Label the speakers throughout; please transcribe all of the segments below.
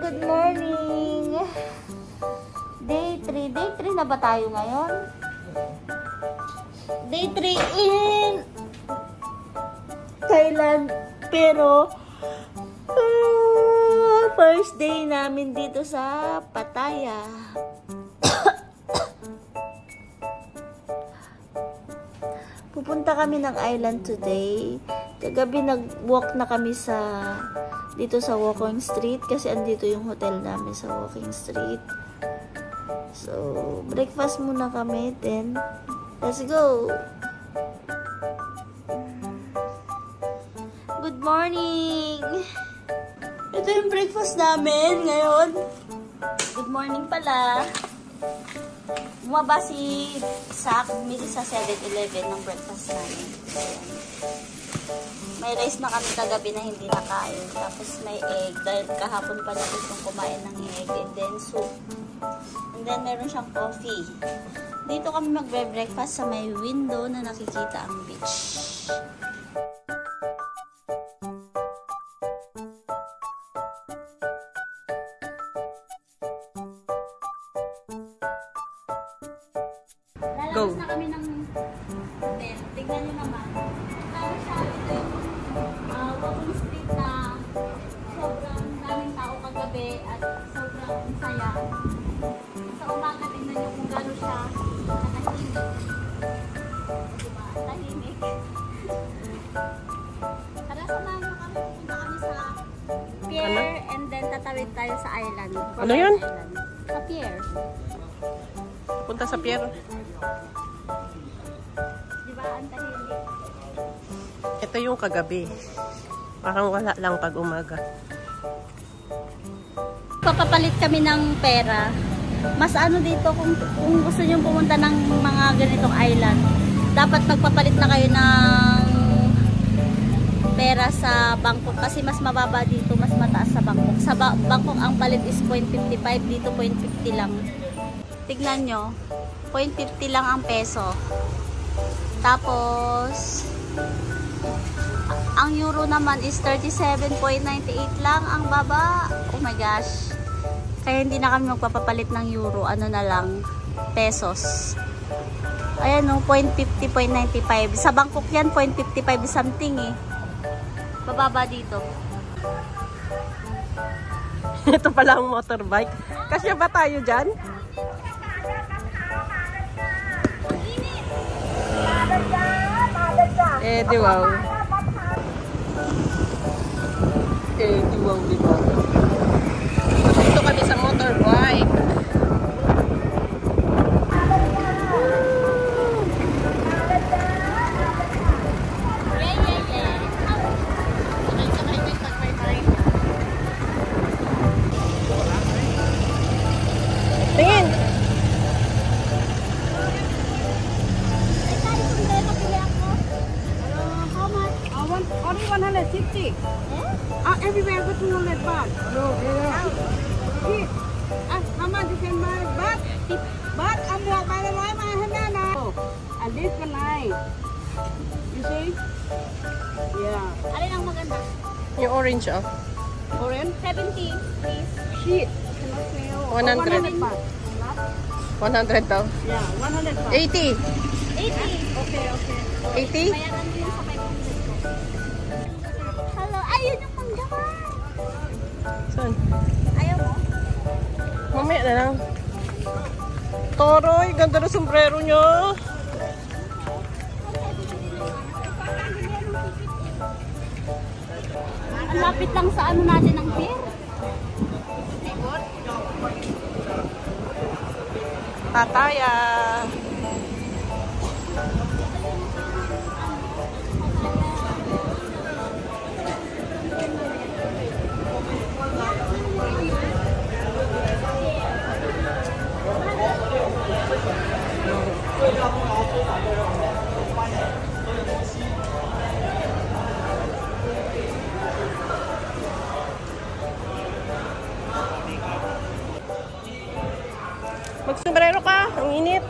Speaker 1: good morning! Day 3. Day 3 na ba tayo ngayon? Day 3 in Thailand. Pero, first day namin dito sa Pattaya. Pupunta kami ng island today. Kagabi nag-walk na kami dito sa Walking Street kasi andito yung hotel namin sa Walking Street. So, breakfast muna kami, then let's go! Good morning! Ito yung breakfast namin ngayon. Good morning pala. Bumaba si Sak, misis sa 7-Eleven ng breakfast namin. May rice na kami kagabi na hindi nakain. Tapos may egg. Dahil kahapon pa na gustong kumain ng egg. And then soup. And then meron siyang coffee. Dito kami magbe-breakfast sa may window na nakikita ang beach. Lalabas na kami ng hotel. Tignan nyo naman. Tapos siya, ito yung Walking Street na sobrang daming tao kagabi at sobrang saya. Sa umaga, tignan nyo kung gano'n siya nakahimik. Diba? Tahimik. Tara, samahan nyo kami. Pupunta kami sa pier and then tatawid tayo sa island.
Speaker 2: Ano yun?
Speaker 1: Sa pier.
Speaker 2: Punta sa pier.
Speaker 1: Diba? Ang tahimik.
Speaker 2: Ito yung kagabi. Parang wala lang pag umaga.
Speaker 1: Papapalit kami ng pera. Mas ano dito kung gusto niyo pumunta ng mga ganitong island, dapat magpapalit na kayo ng pera sa Bangkok kasi mas mababa dito, mas mataas sa Bangkok. Sa Bangkok ang palit is 0.55, dito 0.50 lang. Tignan nyo, 0.50 lang ang peso. Tapos ang euro naman is 37.98 lang ang baba. Oh my gosh. Kaya hindi na kami magpapapalit ng euro. Ano na lang, pesos. Ayan o, 0.50, 0.95. Sa Bangkok yan, 0.55 something eh. Bababa dito.
Speaker 2: Ito pala ang motorbike. Kasya ba tayo dyan? Eh, di wow. Eh, di wow, di wow. Dito kami sa motorbike. Tingin!
Speaker 3: Only 150. Everywhere go 200 baht. No, how much you can buy? But I'm walk by the line, my hand now. And this one nice. You see? Yeah.
Speaker 1: Alin ang maganda?
Speaker 2: Yung orange, oh.
Speaker 3: Orange?
Speaker 1: 70, please.
Speaker 3: Shit.
Speaker 2: 100.
Speaker 3: 100 baht.
Speaker 2: 100 daw.
Speaker 3: Yeah, 100 baht.
Speaker 2: 80.
Speaker 1: 80.
Speaker 3: Okay.
Speaker 2: 80?
Speaker 1: Bayaran mo yun sa 500 ko. Hello, ayun yung manggawa.
Speaker 2: Saan?
Speaker 1: Ayaw mo?
Speaker 2: Mamaya na lang. Toroy, ganda na sombrero nyo.
Speaker 1: Ang lapit lang sa ano natin ng pier.
Speaker 2: Pattaya. Magsombrero ka, ang init.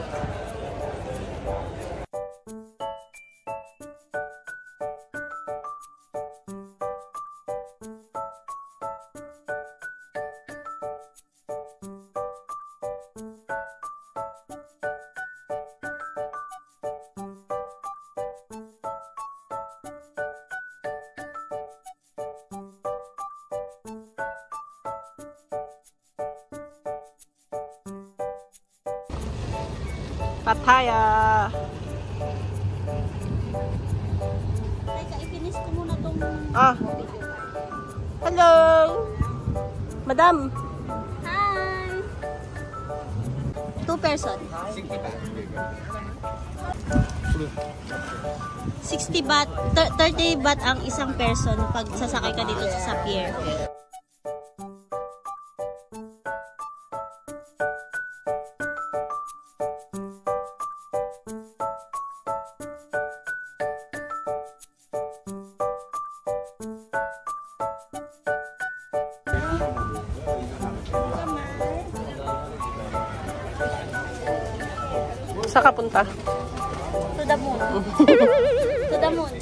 Speaker 2: Pattaya.
Speaker 1: Teka, i-finish ko muna tong...
Speaker 2: Ah. Hello. Madam.
Speaker 1: Hi! 2 person. 60 baht, 30 baht ang isang person pag sasakay ka dito sa pier.
Speaker 2: Saan ka punta?
Speaker 1: To the moon. To the moon.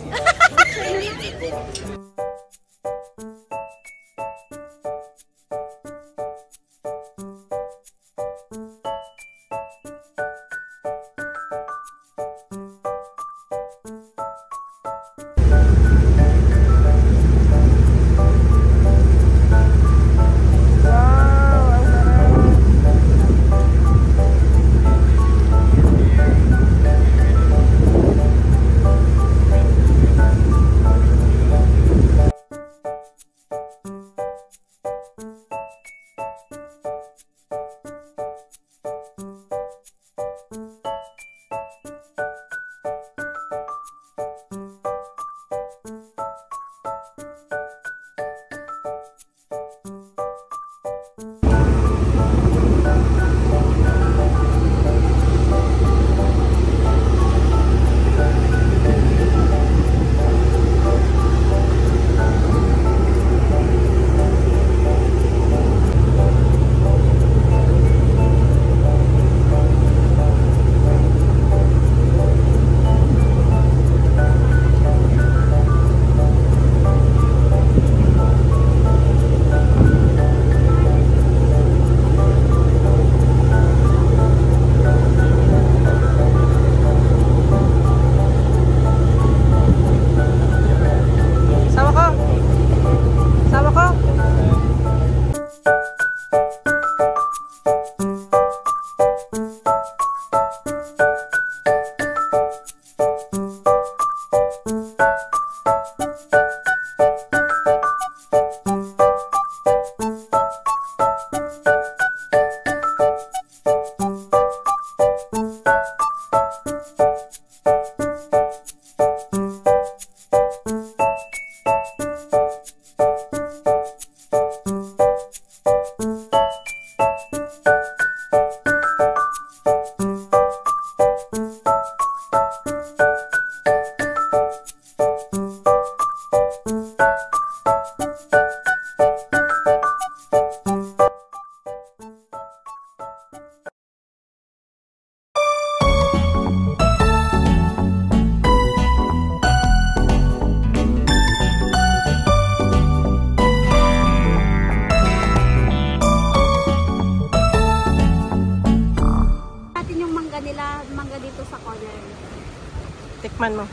Speaker 2: Tikman mo.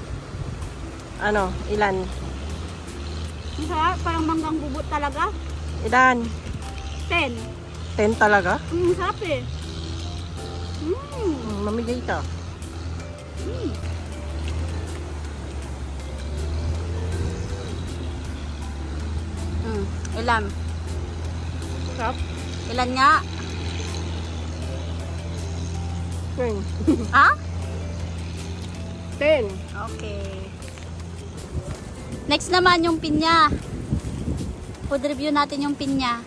Speaker 2: Ano? Ilan?
Speaker 1: Ang sarap, parang manggang bubot talaga.
Speaker 2: Ilan?
Speaker 1: 10.
Speaker 2: 10 talaga?
Speaker 1: Sarap eh.
Speaker 2: Mamigay ka.
Speaker 1: Ilan?
Speaker 2: Sarap?
Speaker 1: Ilan nga?
Speaker 2: 10.
Speaker 1: Ha?
Speaker 2: 10.
Speaker 1: Okay. Next naman yung pinya. Food review natin yung pinya.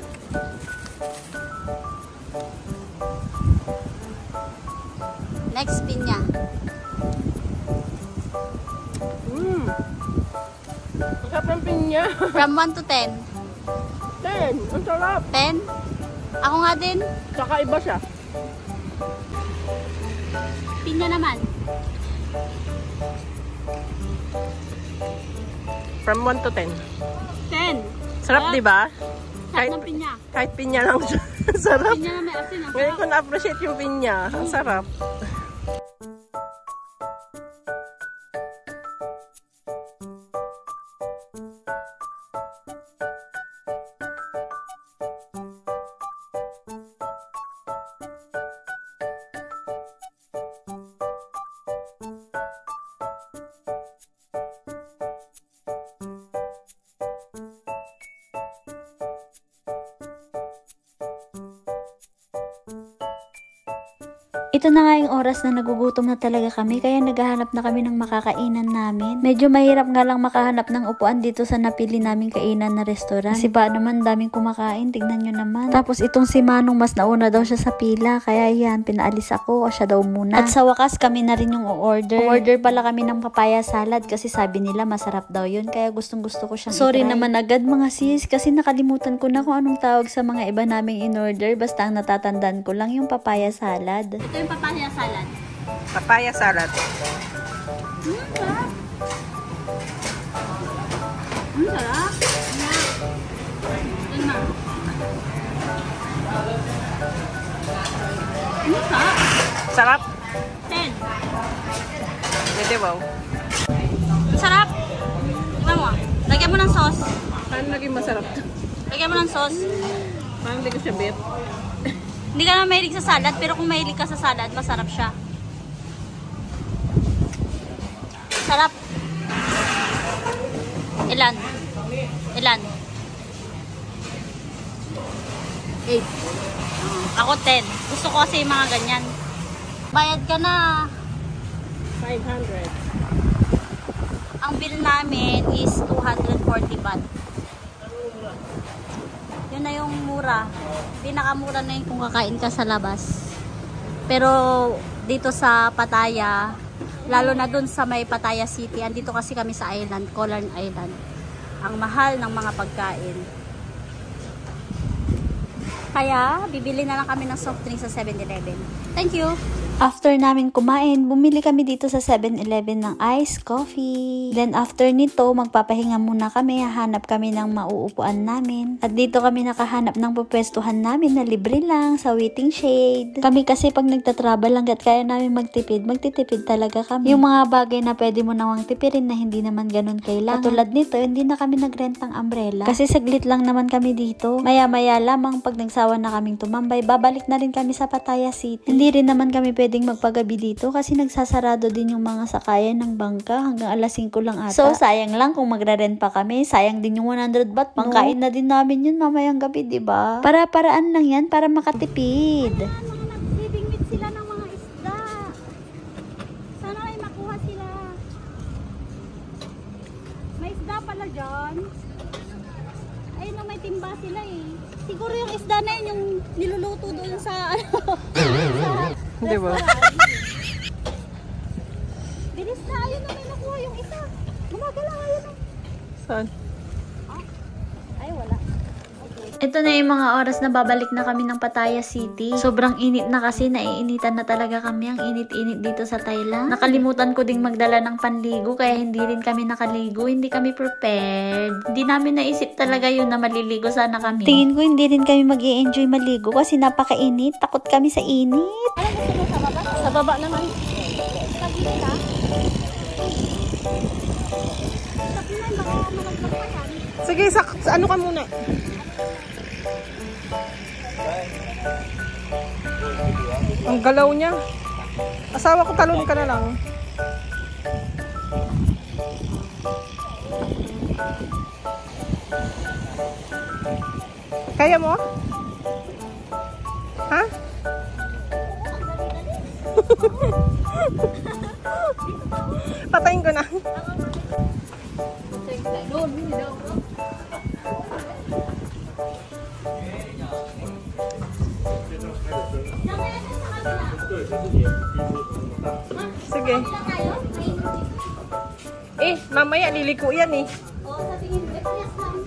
Speaker 1: Next pinya.
Speaker 2: Ang sarap ng pinya.
Speaker 1: From 1 to 10.
Speaker 2: 10. Ang sarap.
Speaker 1: 10? Ako nga din.
Speaker 2: Saka iba siya.
Speaker 1: Pinya naman.
Speaker 2: From 1 to 10.
Speaker 1: 10.
Speaker 2: Sarap, di ba?
Speaker 1: Sarap ng pinya.
Speaker 2: Kahit pinya lang siya. Sarap.
Speaker 1: Pinya na may asin. Ang
Speaker 2: Ngayon ko
Speaker 1: sarap.
Speaker 2: na-appreciate yung pinya. Ang sarap.
Speaker 1: Ito na nga yung oras na nagugutom na talaga kami, kaya naghahanap na kami ng makakainan namin. Medyo mahirap nga lang makahanap ng upuan dito sa napili naming kainan na restaurant. Kasi ba naman daming kumakain, tignan nyo naman. Tapos itong si Manong mas nauna daw siya sa pila, kaya yan, pinaalis ako o siya daw muna. At sa wakas kami na rin yung order. Order pala kami ng papaya salad kasi sabi nila masarap daw yun, kaya gustong gusto ko siyang Sorry i-try. Naman agad mga sis, kasi nakalimutan ko na kung anong tawag sa mga iba naming in-order, basta ang natatandaan ko lang yung papaya salad. Ito yung papaya salad.
Speaker 2: Papaya salad.
Speaker 1: Sarap. Sarap.
Speaker 2: Sarap.
Speaker 1: 10.
Speaker 2: Pwede wow.
Speaker 1: Sarap. Tingnan mo. Lagyan mo ng sauce.
Speaker 2: Paano naging masarap to?
Speaker 1: Lagyan mo ng sauce.
Speaker 2: Paano hindi ko siya bet?
Speaker 1: Hindi ka na mahilig sa salad, pero kung mahilig ka sa salad, masarap siya. Sarap. Ilan? Ilan? 8. Ako 10. Gusto ko kasi yung mga ganyan. Bayad ka na.
Speaker 2: 500.
Speaker 1: Ang bill namin is 240 baht. Yun na yung mura. Pinakamura na yung kung kakain ka sa labas. Pero dito sa Pattaya, lalo na dun sa may Pattaya City, andito kasi kami sa island, Kolan Island. Ang mahal ng mga pagkain. Kaya, bibili na lang kami ng soft drink sa 7-Eleven. Thank you! After namin kumain, bumili kami dito sa 7-Eleven ng iced coffee. Then after nito, magpapahinga muna kami, hahanap kami ng mauupuan namin. At dito kami nakahanap ng pupwestuhan namin na libre lang sa waiting shade. Kami kasi pag nagtatravel hanggat kaya namin magtitipid talaga kami. Yung mga bagay na pwede mo nawang tipirin na hindi naman ganun kailangan. Katulad nito, hindi na kami nagrentang umbrella. Kasi saglit lang naman kami dito. Maya-maya lamang pag nagsawa na kaming tumambay, babalik na rin kami sa Pattaya City. Hindi rin naman kami pwedeng magpagabi dito kasi nagsasarado din yung mga sakayan ng bangka hanggang alas 5 lang ata. So, sayang lang kung magre-rent pa kami. Sayang din yung 100 baht. Pangkain na din namin yun mamayang gabi, diba? Para-paraan lang yan para makatipid. Living meat sila ng mga isda. Sana ay makuha sila. May isda pala dyan. Ayun lang, may timba sila eh. Siguro yung isda na yun yung niluluto doon sa
Speaker 2: Di ba?
Speaker 1: Bilis na, ayun na, may nakuha yung isa. Gumagala, ayun na.
Speaker 2: Saan?
Speaker 1: Ay, wala. Ito na yung mga oras na babalik na kami ng Pattaya City. Sobrang init na kasi, naiinitan na talaga kami. Ang init-init dito sa Thailand. Nakalimutan ko ding magdala ng panligo, kaya hindi rin kami nakaligo. Hindi kami prepared. Hindi namin naisip talaga yun na maliligo sana kami. Tingin ko hindi rin kami mag-i-enjoy maligo kasi napakainit. Takot kami sa init. Ano gusto mo sa baba?
Speaker 2: Sa baba naman.
Speaker 1: Sa gilid. Sa Pinay, malaglag pa yan.
Speaker 2: Sige, ano ka muna? Ang galaw niya. Asawa ko, talon ka na lang. Kaya mo? Ha? Patayin ko na. Sige. Mamaya liliko yan eh.
Speaker 1: Oo, sa tingin ko, parehas lang.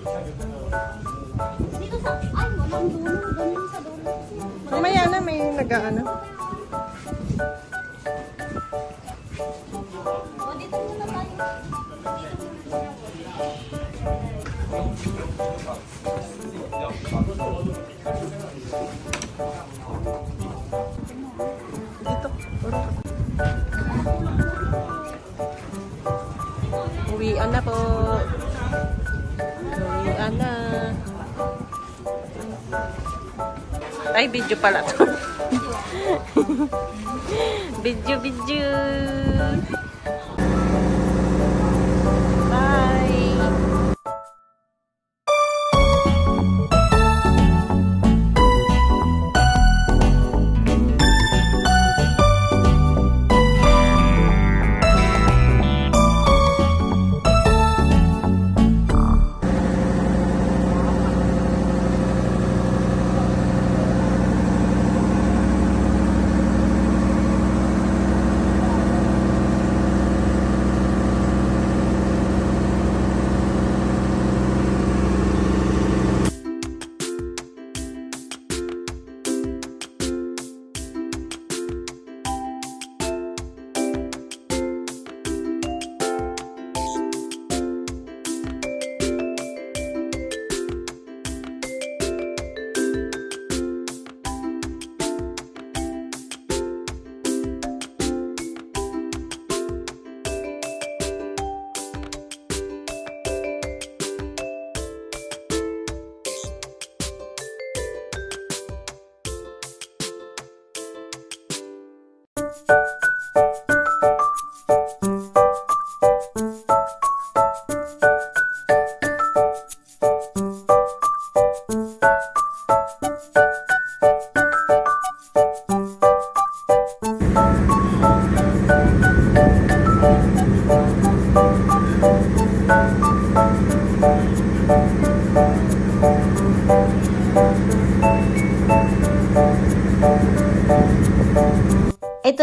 Speaker 1: Dito sa, ay, walang dulo. Doon sa dulo.
Speaker 2: Mamaya na may nag-ano.
Speaker 1: O, dito muna tayo.
Speaker 2: Dito. Uwian na po. Uwian na. Ay, video pala to. Video.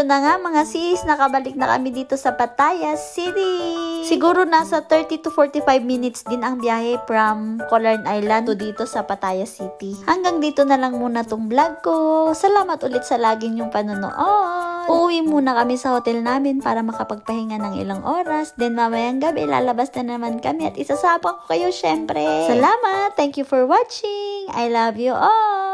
Speaker 1: na nga mga sis, nakabalik na kami dito sa Pattaya City. Siguro nasa 30 to 45 minutes din ang biyahe from Coloured Island to dito sa Pattaya City. Hanggang dito na lang muna tong vlog ko. Salamat ulit sa lagi niyong panonood. Uuwi muna kami sa hotel namin para makapagpahinga ng ilang oras. Then mamayang gabi, lalabas na naman kami at isasama ko kayo syempre. Salamat! Thank you for watching! I love you all!